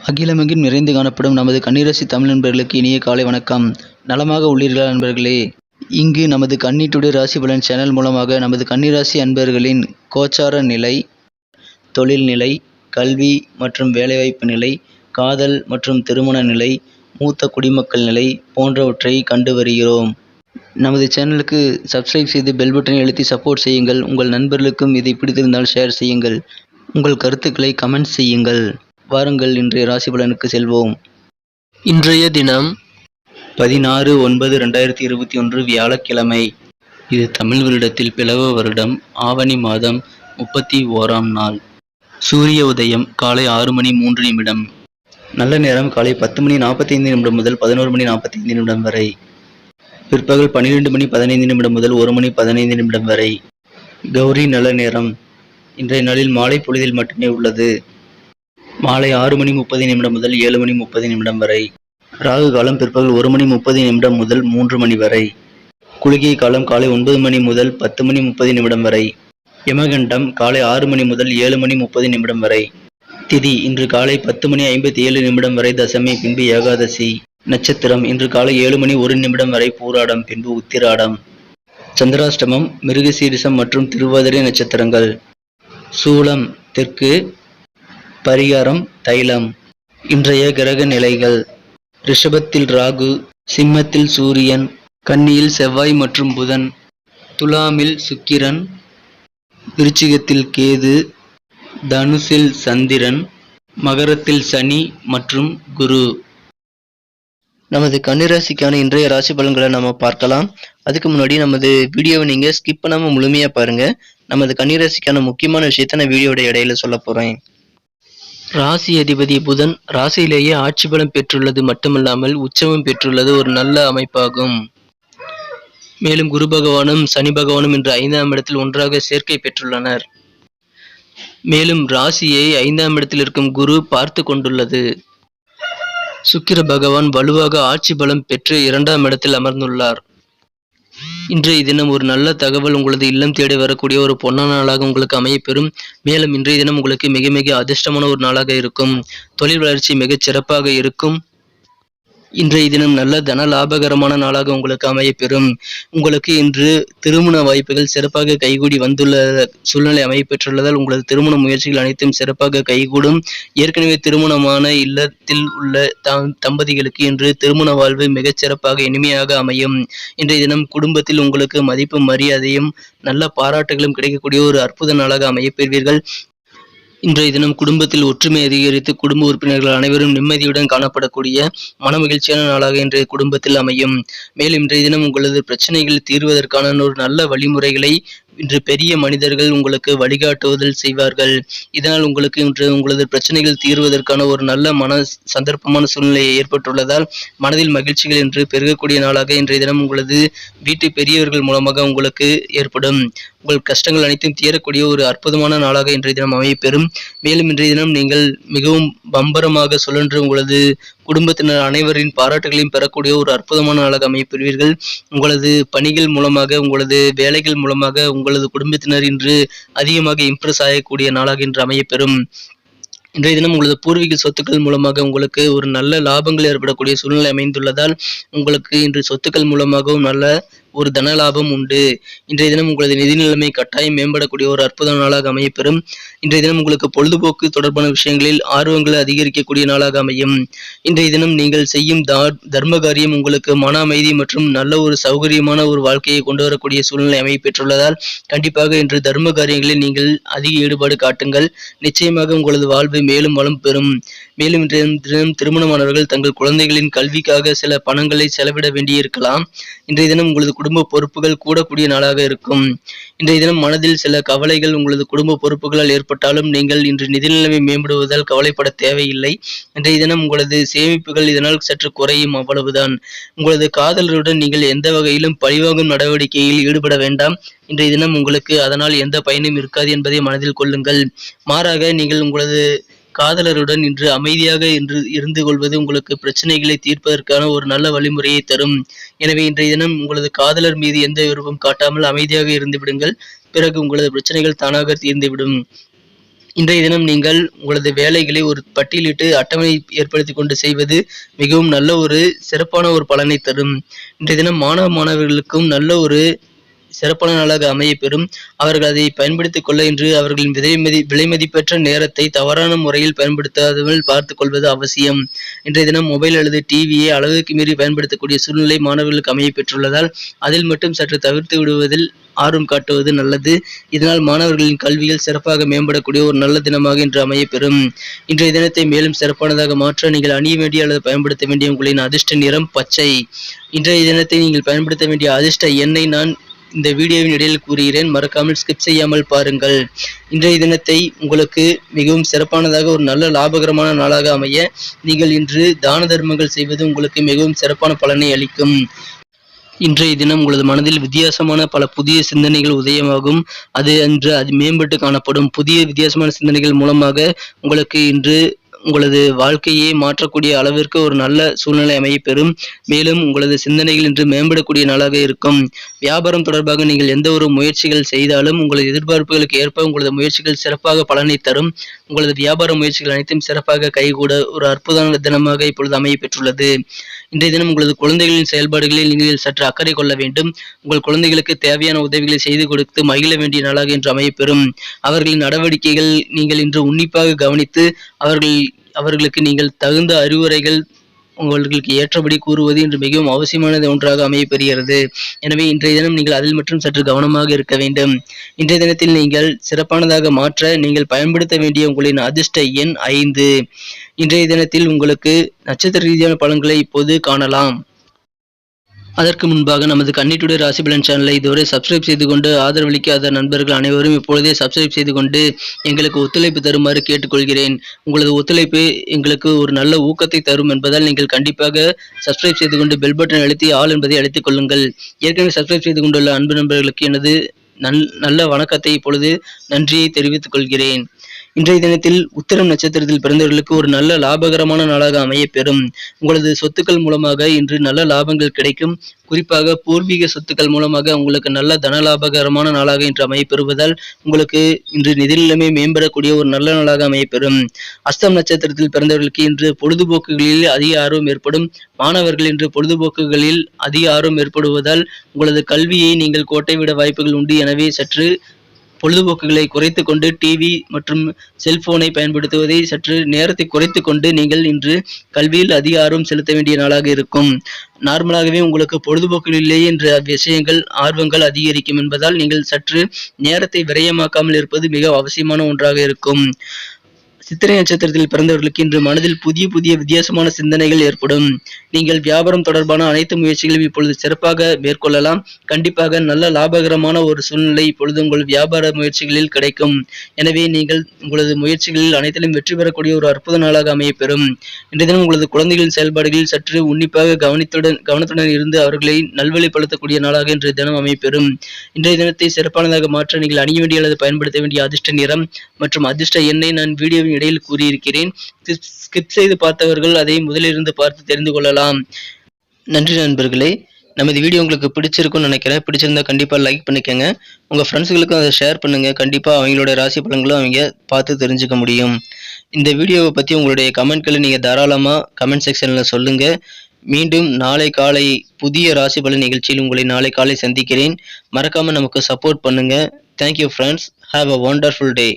அகிலமெங்கும் நிறைந்து காணப்படும் நமது கன்னிராசி தமிழ் நண்பர்களுக்கு இனிய காலை வணக்கம். நலமாக உள்ளீர்களா நண்பர்களே? இங்கு நமது கன்னி டுடே ராசி பலன் சேனல் மூலமாக நமது கன்னிராசி அன்பர்களின் கோச்சார நிலை, தொழில் நிலை, கல்வி மற்றும் வேலைவாய்ப்பு நிலை, காதல் மற்றும் திருமண நிலை, மூத்த குடிமக்கள் நிலை போன்றவற்றை கண்டு வருகிறோம். நமது சேனலுக்கு சப்ஸ்கிரைப் செய்து பெல் பட்டனை அழுத்தி சப்போர்ட் செய்யுங்கள். உங்கள் நண்பர்களுக்கும் இதை பிடித்திருந்தால் ஷேர் செய்யுங்கள். உங்கள் கருத்துக்களை கமெண்ட் செய்யுங்கள். வாருங்கள் இன்றைய ராசி பலனுக்கு செல்வோம். இன்றைய தினம் 16/9/2021 வியாழக்கிழமை. இது தமிழ் வருடத்தில் பிளவ வருடம் ஆவணி மாதம் 31ஆம் நாள். சூரிய உதயம் காலை 6:03. நல்ல நேரம் காலை 10:45 முதல் 11:45 வரை. பிற்பகல் 12:15 முதல் 1:15 வரை. கௌரி நல்ல நேரம் இன்றைய நாளில் மாலை பொழுதில் மட்டுமே உள்ளது. மாலை 6:30 முதல் 7:30 வரை. ராகு காலம் பிற்பகல் 1:30 முதல் 3 மணி வரை. குளிகை காலம் காலை 9 மணி முதல் 10:30 வரை. யமகண்டம் காலை 6 மணி முதல் 7:30 வரை. திதி இன்று காலை 10:57 வரை தசமி, பின்பு ஏகாதசி. நட்சத்திரம் இன்று காலை 7:01 வரை பூராடம், பின்பு உத்திராடம். சந்திராஷ்டமம் மிருகசீரிசம் மற்றும் திருவாதிரை நட்சத்திரங்கள். சூலம் தெற்கு. பரிகாரம் தைலம். இன்றைய கிரக நிலைகள்: ரிஷபத்தில் ராகு, சிம்மத்தில் சூரியன், கன்னியில் செவ்வாய் மற்றும் புதன், துலாமில் சுக்கிரன், விருச்சிகத்தில் கேது, தனுசில் சந்திரன், மகரத்தில் சனி மற்றும் குரு. நமது கன்னிராசிக்கான இன்றைய ராசி பலன்களை நம்ம பார்க்கலாம். அதுக்கு முன்னாடி நமது வீடியோவை நீங்க ஸ்கிப் பண்ணாம முழுமையா பாருங்க. நமது கன்னிராசிக்கான முக்கியமான விஷயத்த நான் வீடியோட இடையில சொல்ல போறேன். ராசி அதிபதி புதன் ராசியிலேயே ஆட்சி பலம் பெற்றுள்ளது மட்டுமல்லாமல் உச்சமும் பெற்றுள்ளது ஒரு நல்ல அமைப்பாகும். மேலும் குரு பகவானும் சனி பகவானும் இன்று 5ஆம் இடத்தில் ஒன்றாக சேர்க்கை பெற்றுள்ளனர். மேலும் ராசியை 5ஆம் இடத்தில் இருக்கும் குரு பார்த்து கொண்டுள்ளது. சுக்கிர பகவான் வலுவாக ஆட்சி பலம் பெற்று 2ஆம் இடத்தில் அமர்ந்துள்ளார். இன்றைய தினம் ஒரு நல்ல தகவல் உங்களது இல்லம் தேடி வரக்கூடிய ஒரு பொன்னான நாளாக உங்களுக்கு அமையப்பெறும். மேலும் இன்றைய தினம் உங்களுக்கு மிக மிக அதிர்ஷ்டமான ஒரு நாளாக இருக்கும். தொழில் வளர்ச்சி மிகச் சிறப்பாக இருக்கும். இன்றைய தினம் நல்ல தன லாபகரமான நாளாக உங்களுக்கு அமையப்பெறும். உங்களுக்கு இன்று திருமண வாய்ப்புகள் சிறப்பாக கைகூடி வந்துள்ள சூழ்நிலை அமையப்பெற்றுள்ளதால் உங்களது திருமண முயற்சிகள் அனைத்தும் சிறப்பாக கைகூடும். ஏற்கனவே திருமணமான இல்லத்தில் உள்ள தம்பதிகளுக்கு இன்று திருமண வாழ்வு மிகச் சிறப்பாக இனிமையாக அமையும். இன்றைய தினம் குடும்பத்தில் உங்களுக்கு மதிப்பும் மரியாதையும் நல்ல பாராட்டுகளும் கிடைக்கக்கூடிய ஒரு அற்புத நாளாக அமையப்பெறுவீர்கள். இன்றைய தினம் குடும்பத்தில் ஒற்றுமை அதிகரித்து குடும்ப உறுப்பினர்கள் அனைவரும் நிம்மதியுடன் காணப்படக்கூடிய மனமகிழ்ச்சியான நாளாக இன்றைய குடும்பத்தில் அமையும். மேலும் இன்றைய தினம் உங்களது பிரச்சனைகள் தீர்வதற்கான ஒரு நல்ல வழிமுறைகளை இன்று பெரிய மனிதர்கள் உங்களுக்கு வழிகாட்டுவதில் செய்வார்கள். இதனால் உங்களுக்கு இன்று உங்களது பிரச்சனைகள் தீர்வதற்கான ஒரு நல்ல சந்தர்ப்பமான சூழ்நிலை ஏற்பட்டுள்ளதால் மனதில் மகிழ்ச்சிகள் இன்று பெருகக்கூடிய நாளாக இன்றைய தினம் உங்களது வீட்டு பெரியவர்கள் மூலமாக உங்களுக்கு ஏற்படும். உங்கள் கஷ்டங்கள் அனைத்தும் தீரக்கூடிய ஒரு அற்புதமான நாளாக இன்றைய தினம் அமையப்பெறும். மேலும் இன்றைய தினம் நீங்கள் மிகவும் பம்பரமாக சுழன்று உங்களது குடும்பத்தினர் அனைவரின் பாராட்டுகளையும் பெறக்கூடிய ஒரு அற்புதமான நாளாக அமையப்பெறுவீர்கள். உங்களது பணிகள் மூலமாக, உங்களது வேலைகள் மூலமாக உங்களது குடும்பத்தினர் இன்று அதிகமாக இம்ப்ரெஸ் ஆகக்கூடிய நாளாக இன்று அமையப்பெறும். இன்றைய தினம் உங்களது பூர்வீக சொத்துக்கள் மூலமாக உங்களுக்கு ஒரு நல்ல லாபங்கள் ஏற்படக்கூடிய சூழ்நிலை அமைந்துள்ளதால் உங்களுக்கு இன்று சொத்துக்கள் மூலமாகவும் நல்ல ஒரு தன லாபம் உண்டு. இன்றைய தினம் உங்களது நிதி நிலைமை கட்டாயம் மேம்படக்கூடிய ஒரு அற்புத நாளாக அமையப்பெறும். இன்றைய தினம் உங்களுக்கு பொழுதுபோக்கு தொடர்பான விஷயங்களில் ஆர்வங்களை அதிகரிக்கக்கூடிய நாளாக அமையும். இன்றைய தினம் நீங்கள் செய்யும் தர்ம காரியம் உங்களுக்கு மன அமைதி மற்றும் நல்ல ஒரு சௌகரியமான ஒரு வாழ்க்கையை கொண்டு வரக்கூடிய சூழ்நிலை அமையப்பெற்றுள்ளதால் கண்டிப்பாக இன்று தர்ம காரியங்களில் நீங்கள் அதிக ஈடுபாடு காட்டுங்கள். நிச்சயமாக உங்களது வாழ்வு மேலும் வளம் பெறும். மேலும் இன்றைய தினம் திருமணமானவர்கள் தங்கள் குழந்தைகளின் கல்விக்காக சில பணங்களை செலவிட வேண்டியிருக்கலாம். இன்றைய தினம் உங்களது குடும்ப பொறுப்புகள் கூடக்கூடிய நாளாக இருக்கும். இன்றைய தினம் மனதில் சில கவலைகள் உங்களது குடும்ப பொறுப்புகளால் ஏற்பட்டாலும் நீங்கள் இன்று நிதி நிலைமை மேம்படுவதால் கவலைப்பட தேவையில்லை. இன்றைய தினம் உங்களது சேமிப்புகள் இதனால் சற்று குறையும், அவ்வளவுதான். உங்களது காதலருடன் நீங்கள் எந்த வகையிலும் பழிவாங்கும் நடவடிக்கையில் ஈடுபட வேண்டாம். இன்றைய தினம் உங்களுக்கு அதனால் எந்த பயனும் இருக்காது என்பதை மனதில் கொள்ளுங்கள். மாறாக நீங்கள் உங்களது காதலருடன் இன்று அமைதியாக இருந்து கொள்வது உங்களுக்கு பிரச்சனைகளை தீர்ப்பதற்கான ஒரு நல்ல வழிமுறையை தரும். எனவே இன்றைய தினம் உங்களது காதலர் மீது எந்த விருப்பம் காட்டாமல் அமைதியாக இருந்து விடுங்கள். பிறகு உங்களது பிரச்சனைகள் தானாக தீர்ந்துவிடும். இன்றைய தினம் நீங்கள் உங்களது வேலைகளை ஒரு பட்டியலிட்டு அட்டவணை ஏற்படுத்தி கொண்டு செய்வது மிகவும் நல்ல ஒரு சிறப்பான ஒரு பலனை தரும். இன்றைய தினம் மாணவர்களுக்கும் நல்ல ஒரு சிறப்பான நாளாக அமையப்பெறும். அவர்கள் அதை பயன்படுத்திக் கொள்ள இன்று அவர்களின் விலைமதிப்பற்ற நேரத்தை தவறான முறையில் பயன்படுத்தாமல் பார்த்துக் கொள்வது அவசியம். இன்றைய தினம் மொபைல் அல்லது டிவியை அளவுக்கு மீறி பயன்படுத்தக்கூடிய சூழ்நிலை மாணவர்களுக்கு அமைய பெற்றுள்ளதால் அதில் மட்டும் சற்று தவிர்த்து விடுவதில் ஆர்வம் காட்டுவது நல்லது. இதனால் மாணவர்களின் கல்வியில் சிறப்பாக மேம்படக்கூடிய ஒரு நல்ல தினமாக இன்று அமையப்பெறும். இன்றைய தினத்தை மேலும் சிறப்பானதாக மாற்ற நீங்கள் அணிய வேண்டிய அல்லது பயன்படுத்த வேண்டிய உங்களின் அதிர்ஷ்ட நிறம் பச்சை. இன்றைய தினத்தை நீங்கள் பயன்படுத்த வேண்டிய அதிர்ஷ்ட எண்ணை நான் இந்த வீடியோவின் இடையில் கூறுகிறேன், மறக்காமல் ஸ்கிப் செய்யாமல் பாருங்கள். இன்றைய தினத்தை உங்களுக்கு மிகவும் சிறப்பானதாக ஒரு நல்ல லாபகரமான நாளாக அமைய நீங்கள் இன்று தான தர்மங்கள் செய்வது உங்களுக்கு மிகவும் சிறப்பான பலனை அளிக்கும். இன்றைய தினம் உங்களது மனதில் வித்தியாசமான பல புதிய சிந்தனைகள் உதயமாகும். அது மேம்பட்டு காணப்படும். புதிய வித்தியாசமான சிந்தனைகள் மூலமாக உங்களுக்கு இன்று உங்களது வாழ்க்கையை மாற்றக்கூடிய அளவிற்கு ஒரு நல்ல சூழ்நிலை அமையப்பெறும். மேலும் உங்களது சிந்தனைகள் இன்று மேம்படக்கூடிய நாளாக இருக்கும். வியாபாரம் தொடர்பாக நீங்கள் எந்த ஒரு முயற்சிகள் செய்தாலும் உங்களது எதிர்பார்ப்புகளுக்கு ஏற்ப உங்களது முயற்சிகள் சிறப்பாக பலனை தரும். உங்களது வியாபார முயற்சிகள் அனைத்தும் சிறப்பாக கைகூட ஒரு அற்புதமான தினமாக இப்பொழுது அமைய பெற்றுள்ளது. இன்றைய தினம் உங்களது குழந்தைகளின் செயல்பாடுகளில் நீங்கள் சற்று அக்கறை கொள்ள வேண்டும். உங்கள் குழந்தைகளுக்கு தேவையான உதவிகளை செய்து கொடுத்து மகிழ வேண்டிய நாளாக இன்று அமையப்பெறும். அவர்களின் நடவடிக்கைகள் நீங்கள் இன்று உன்னிப்பாக கவனித்து அவர்களுக்கு நீங்கள் தகுந்த அறிவுரைகள் உங்களுக்கு ஏற்றபடி கூறுவது இன்று மிகவும் அவசியமானது ஒன்றாக அமையப்பெறுகிறது. எனவே இன்றைய தினம் நீங்கள் அதில் மட்டும் சற்று கவனமாக இருக்க வேண்டும். இன்றைய தினத்தில் நீங்கள் சிறப்பானதாக மாற்ற நீங்கள் பயன்படுத்த வேண்டிய உங்களின் அதிர்ஷ்ட எண் 5. இன்றைய தினத்தில் உங்களுக்கு நட்சத்திர ரீதியான பலன்களை இப்போது காணலாம். அதற்கு முன்பாக நமது கன்னி டுடே ராசி பலன் சேனலை இதுவரை சப்ஸ்கிரைப் செய்து கொண்டு ஆதரவளிக்காத நண்பர்கள் அனைவரும் இப்பொழுதே சப்ஸ்கிரைப் செய்து கொண்டு எங்களுக்கு ஒத்துழைப்பு தருமாறு கேட்டுக்கொள்கிறேன். உங்களது ஒத்துழைப்பு எங்களுக்கு ஒரு நல்ல ஊக்கத்தை தரும் என்பதால் நீங்கள் கண்டிப்பாக சப்ஸ்கிரைப் செய்து கொண்டு பெல் பட்டன் அழுத்தி ஆல் என்பதை அழுத்திக் கொள்ளுங்கள். ஏற்கனவே சப்ஸ்கிரைப் செய்து கொண்டுள்ள அன்பு நண்பர்களுக்கு எனது நல்ல வணக்கத்தை இப்பொழுது நன்றியை தெரிவித்துக் கொள்கிறேன். இன்றைய தினத்தில் உத்திரம் நட்சத்திரத்தில் பிறந்தவர்களுக்கு ஒரு நல்ல லாபகரமான நாளாக அமையப்பெறும். உங்களது சொத்துக்கள் மூலமாக இன்று நல்ல லாபங்கள் கிடைக்கும். குறிப்பாக பூர்வீக சொத்துக்கள் மூலமாக உங்களுக்கு நல்ல தன லாபகரமான நாளாக இன்று அமையப்பெறுவதால் உங்களுக்கு இன்று நிதி நிலைமை மேம்படக்கூடிய ஒரு நல்ல நாளாக அமையப்பெறும். அஸ்தம் நட்சத்திரத்தில் பிறந்தவர்களுக்கு இன்று பொழுதுபோக்குகளில் அதிக ஆர்வம் ஏற்படும். மாணவர்கள் இன்று பொழுதுபோக்குகளில் அதிக ஆர்வம் ஏற்படுவதால் உங்களது கல்வியை நீங்கள் கோட்டை விட வாய்ப்புகள் உண்டு. எனவே சற்று பொழுதுபோக்குகளை குறைத்து கொண்டு டிவி மற்றும் செல்போனை பயன்படுத்துவதை சற்று நேரத்தை குறைத்து கொண்டு நீங்கள் இன்று கல்வியில் அதிக ஆர்வம் செலுத்த வேண்டிய நாளாக இருக்கும். நார்மலாகவே உங்களுக்கு பொழுதுபோக்குகளிலேயே இன்று விஷயங்கள் ஆர்வங்கள் அதிகரிக்கும் என்பதால் நீங்கள் சற்று நேரத்தை விரயமாக்காமல் இருப்பது மிக அவசியமான ஒன்றாக இருக்கும். சித்திரை நட்சத்திரத்தில் பிறந்தவர்களுக்கு இன்று மனதில் புதிய வித்தியாசமான சிந்தனைகள் ஏற்படும். நீங்கள் வியாபாரம் தொடர்பான அனைத்து முயற்சிகளையும் இப்பொழுது சிறப்பாக மேற்கொள்ளலாம். கண்டிப்பாக நல்ல லாபகரமான ஒரு சூழ்நிலை இப்பொழுது உங்கள் வியாபார முயற்சிகளில் கிடைக்கும். எனவே நீங்கள் உங்களது முயற்சிகளில் அனைத்திலும் வெற்றி பெறக்கூடிய ஒரு அற்புத நாளாக அமையப்பெறும். இன்றைய தினம் உங்களது குழந்தைகளின் செயல்பாடுகளில் சற்று உன்னிப்பாக கவனத்துடன் இருந்து அவர்களை நல்வழிப்படுத்தக்கூடிய நாளாக இன்றைய தினம் அமையப்பெறும். இன்றைய தினத்தை சிறப்பானதாக மாற்ற நீங்கள் அணிய வேண்டிய அல்லது பயன்படுத்த வேண்டிய அதிர்ஷ்ட நிறம் மற்றும் அதிர்ஷ்ட எண்ணை நான் வீடியோவின் இடையில் கூறியிருக்கிறேன். ஸ்கிப் செய்து பார்த்தவர்கள் அதை முதலிலிருந்து பார்த்து தெரிந்து கொள்ளலாம். நன்றி நண்பர்களே. நமது வீடியோ உங்களுக்கு பிடிச்சிருக்கும்னு நினைக்கிறேன். பிடிச்சிருந்தா கண்டிப்பாக லைக் பண்ணிக்கோங்க. உங்கள் ஃப்ரெண்ட்ஸுகளுக்கும் அதை ஷேர் பண்ணுங்கள். கண்டிப்பாக அவங்களோட ராசி பலன்களும் அவங்க பார்த்து தெரிஞ்சுக்க முடியும். இந்த வீடியோவை பற்றி உங்களுடைய கமெண்ட்களை நீங்கள் தாராளமாக கமெண்ட் செக்ஷனில் சொல்லுங்கள். மீண்டும் நாளை காலை புதிய ராசி பலன் நிகழ்ச்சியில் உங்களை நாளை காலை சந்திக்கிறேன். மறக்காமல் நமக்கு சப்போர்ட் பண்ணுங்கள். Thank you friends. Have a wonderful day.